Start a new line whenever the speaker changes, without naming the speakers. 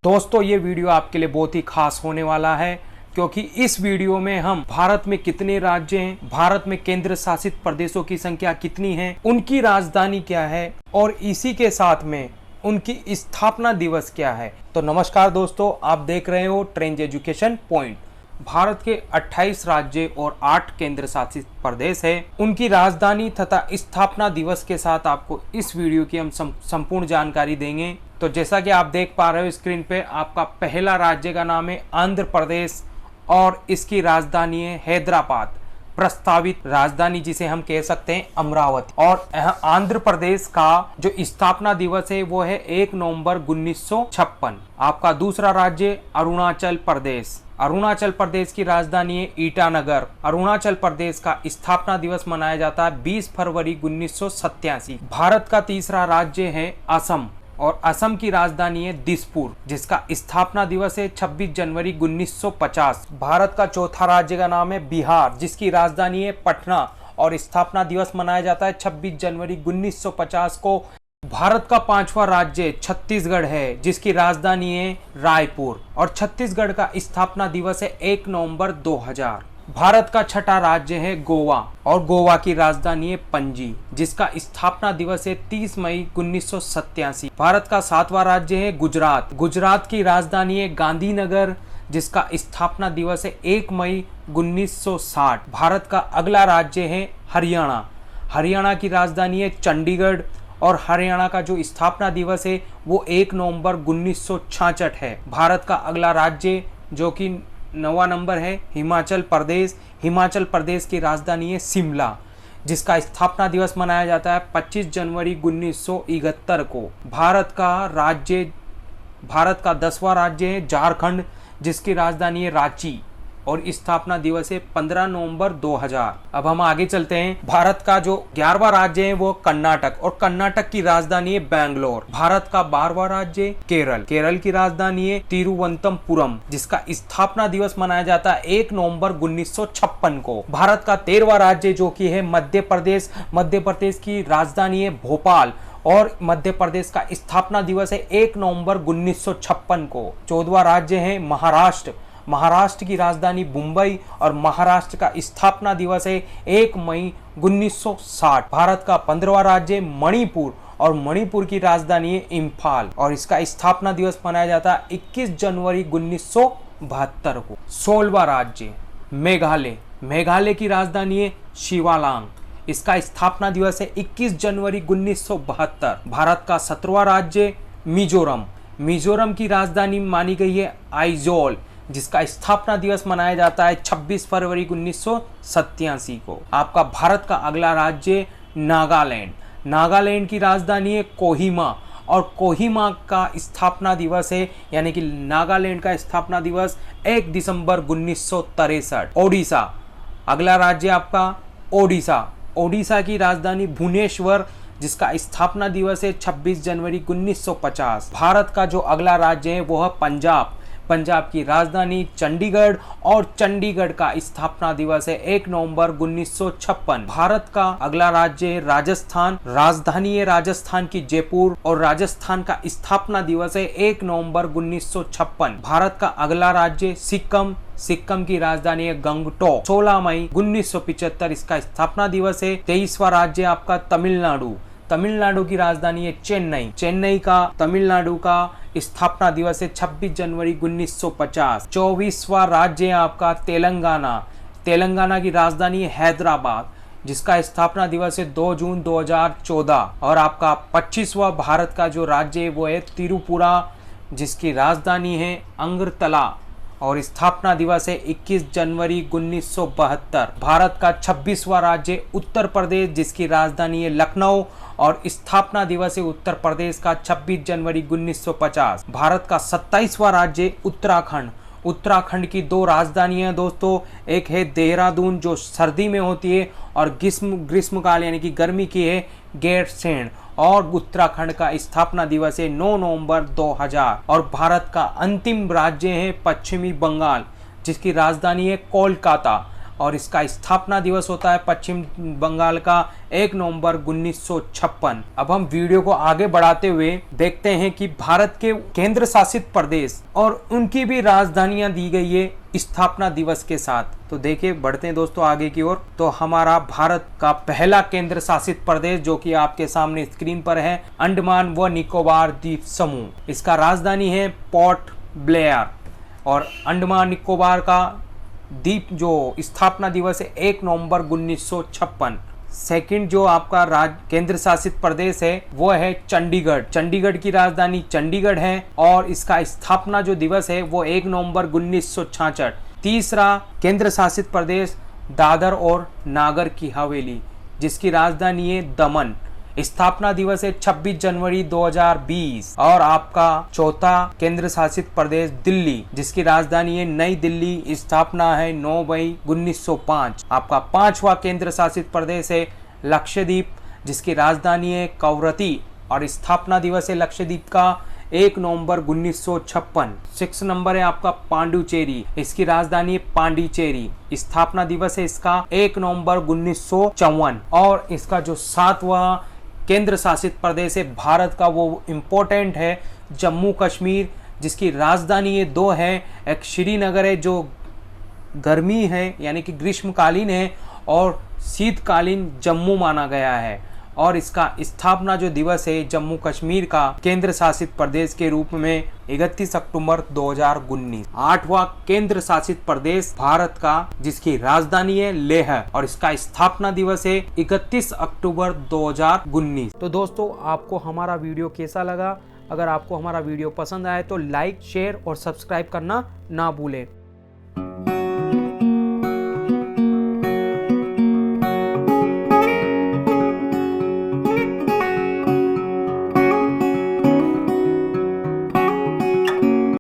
दोस्तों ये वीडियो आपके लिए बहुत ही खास होने वाला है, क्योंकि इस वीडियो में हम भारत में कितने राज्य हैं, भारत में केंद्र शासित प्रदेशों की संख्या कितनी है, उनकी राजधानी क्या है और इसी के साथ में उनकी स्थापना दिवस क्या है। तो नमस्कार दोस्तों, आप देख रहे हो ट्रेंड एजुकेशन पॉइंट। भारत के 28 राज्य और 8 केंद्र शासित प्रदेश है, उनकी राजधानी तथा स्थापना दिवस के साथ आपको इस वीडियो की हम संपूर्ण जानकारी देंगे। तो जैसा कि आप देख पा रहे हो स्क्रीन पे, आपका पहला राज्य का नाम है आंध्र प्रदेश और इसकी राजधानी है हैदराबाद। प्रस्तावित राजधानी जिसे हम कह सकते हैं अमरावती। और आंध्र प्रदेश का जो स्थापना दिवस है वो है 1 नवंबर 1956। आपका दूसरा राज्य अरुणाचल प्रदेश। अरुणाचल प्रदेश की राजधानी है ईटानगर। अरुणाचल प्रदेश का स्थापना दिवस मनाया जाता है 20 फरवरी 1987। भारत का तीसरा राज्य है असम और असम की राजधानी है दिसपुर, जिसका स्थापना दिवस है 26 जनवरी 1950। भारत का चौथा राज्य का नाम है बिहार, जिसकी राजधानी है पटना और स्थापना दिवस मनाया जाता है 26 जनवरी 1950 को। भारत का पांचवा राज्य छत्तीसगढ़ है, जिसकी राजधानी है रायपुर और छत्तीसगढ़ का स्थापना दिवस है 1 नवंबर 2000। भारत का छठा राज्य है गोवा और गोवा की राजधानी है पणजी, जिसका स्थापना दिवस है 30 मई 1987। भारत का सातवां राज्य है गुजरात। गुजरात की राजधानी है गांधीनगर, जिसका स्थापना दिवस है 1 मई 1960। भारत का अगला राज्य है हरियाणा। हरियाणा की राजधानी है चंडीगढ़ और हरियाणा का जो स्थापना दिवस है वो 1 नवंबर 1966 है। भारत का अगला राज्य जो कि 9वां नंबर है हिमाचल प्रदेश। हिमाचल प्रदेश की राजधानी है शिमला, जिसका स्थापना दिवस मनाया जाता है 25 जनवरी 1971 को। भारत का 10वां राज्य है झारखंड, जिसकी राजधानी है रांची और स्थापना दिवस है 15 नवंबर 2000। अब हम आगे चलते हैं। भारत का जो 11वां राज्य है वो कर्नाटक और कर्नाटक की राजधानी है बैंगलोर। भारत का 12वां राज्य केरल। केरल की राजधानी है तिरुवनंतपुरम, जिसका स्थापना दिवस मनाया जाता है 1 नवंबर 1956 को। भारत का 13वां राज्य जो कि है मध्य प्रदेश। मध्य प्रदेश की राजधानी है भोपाल और मध्य प्रदेश का स्थापना दिवस है 1 नवंबर 1956 को। 14वां राज्य है महाराष्ट्र। महाराष्ट्र की राजधानी मुंबई और महाराष्ट्र का स्थापना दिवस है 1 मई 1960। भारत का 15वां राज्य मणिपुर और मणिपुर की राजधानी है इम्फाल और इसका स्थापना दिवस मनाया जाता है 21 जनवरी 1972 को। 16वां राज्य मेघालय। मेघालय की राजधानी है शिवालांग, इसका स्थापना दिवस है 21 जनवरी 1972। भारत का 17वां राज्य मिजोरम। मिजोरम की राजधानी मानी गई है आइजोल, जिसका स्थापना दिवस मनाया जाता है 26 फरवरी 1987 को। आपका भारत का अगला राज्य नागालैंड। नागालैंड की राजधानी है कोहिमा और कोहिमा का स्थापना दिवस है यानी कि नागालैंड का स्थापना दिवस 1 दिसंबर 1963। ओडिशा। अगला राज्य आपका ओडिशा। ओडिशा की राजधानी भुवनेश्वर, जिसका स्थापना दिवस है 26 जनवरी 1950। भारत का जो अगला राज्य है वो है पंजाब। पंजाब की राजधानी चंडीगढ़ और चंडीगढ़ का स्थापना दिवस है 1 नवंबर 1956। भारत का अगला राज्य है राजस्थान। राजधानी है राजस्थान की जयपुर और राजस्थान का स्थापना दिवस है 1 नवंबर 1956। भारत का अगला राज्य सिक्किम। सिक्किम की राजधानी है गंगटोक। 16 मई 1975 इसका स्थापना दिवस है। 23वां राज्य आपका तमिलनाडु। तमिलनाडु की राजधानी है चेन्नई। चेन्नई का तमिलनाडु का स्थापना दिवस है 26 जनवरी 1950। 24वां राज्य आपका तेलंगाना। तेलंगाना की राजधानी है हैदराबाद, जिसका स्थापना दिवस है 2 जून 2014। और आपका 25वां भारत का जो राज्य है वो है त्रिपुरा, जिसकी राजधानी है अगरतला और स्थापना दिवस है 21 जनवरी 1972। भारत का 26वां राज्य उत्तर प्रदेश, जिसकी राजधानी है लखनऊ और स्थापना दिवस है उत्तर प्रदेश का 26 जनवरी 1950। भारत का 27वां राज्य उत्तराखंड। उत्तराखंड की 2 राजधानियां दोस्तों, एक है देहरादून जो सर्दी में होती है और ग्रीष्मकाल यानी कि गर्मी की है गैरसैंण और उत्तराखंड का स्थापना दिवस है 9 नवंबर 2000। और भारत का अंतिम राज्य है पश्चिमी बंगाल, जिसकी राजधानी है कोलकाता और इसका स्थापना दिवस होता है पश्चिम बंगाल का 1 नवंबर 1956। अब हम वीडियो को आगे बढ़ाते हुए देखते हैं कि भारत के केंद्र शासित प्रदेश और उनकी भी राजधानियां दी गई है स्थापना दिवस के साथ। तो देखिए बढ़ते हैं दोस्तों आगे की ओर। तो हमारा भारत का पहला केंद्र शासित प्रदेश जो कि आपके सामने स्क्रीन पर है, अंडमान व निकोबार द्वीप समूह। इसका राजधानी है पोर्ट ब्लेयर। और अंडमान निकोबार का द्वीप जो स्थापना दिवस है 1 नवंबर 1956। सेकंड जो आपका केंद्र शासित प्रदेश है वो है चंडीगढ़। चंडीगढ़ की राजधानी चंडीगढ़ है और इसका स्थापना जो दिवस है वो 1 नवंबर 1966। तीसरा केंद्र शासित प्रदेश दादर और नागर की हवेली जिसकी राजधानी है दमन। स्थापना दिवस है 26 जनवरी 2020। और आपका चौथा केंद्र शासित प्रदेश दिल्ली जिसकी राजधानी है नई दिल्ली। स्थापना है 9 मई 1905। आपका पांचवा केंद्र शासित प्रदेश है लक्षद्वीप जिसकी राजधानी है कवरत्ती और स्थापना दिवस है लक्षद्वीप का 1 नवंबर 1956। 6 नंबर है आपका पांडुचेरी। इसकी राजधानी है पांडिचेरी। स्थापना दिवस है इसका 1 नवंबर 1954। और इसका जो 7वां केंद्र शासित प्रदेश है भारत का वो इम्पोर्टेंट है जम्मू कश्मीर जिसकी राजधानी ये 2 है। एक श्रीनगर है जो गर्मी है यानी कि ग्रीष्मकालीन है और शीतकालीन जम्मू माना गया है। और इसका स्थापना जो दिवस है जम्मू कश्मीर का केंद्र शासित प्रदेश के रूप में 31 अक्टूबर 2019। 8वां केंद्र शासित प्रदेश भारत का जिसकी राजधानी है लेह और इसका स्थापना दिवस है 31 अक्टूबर 2019। तो दोस्तों आपको हमारा वीडियो कैसा लगा? अगर आपको हमारा वीडियो पसंद आए तो लाइक, शेयर और सब्सक्राइब करना ना भूलें।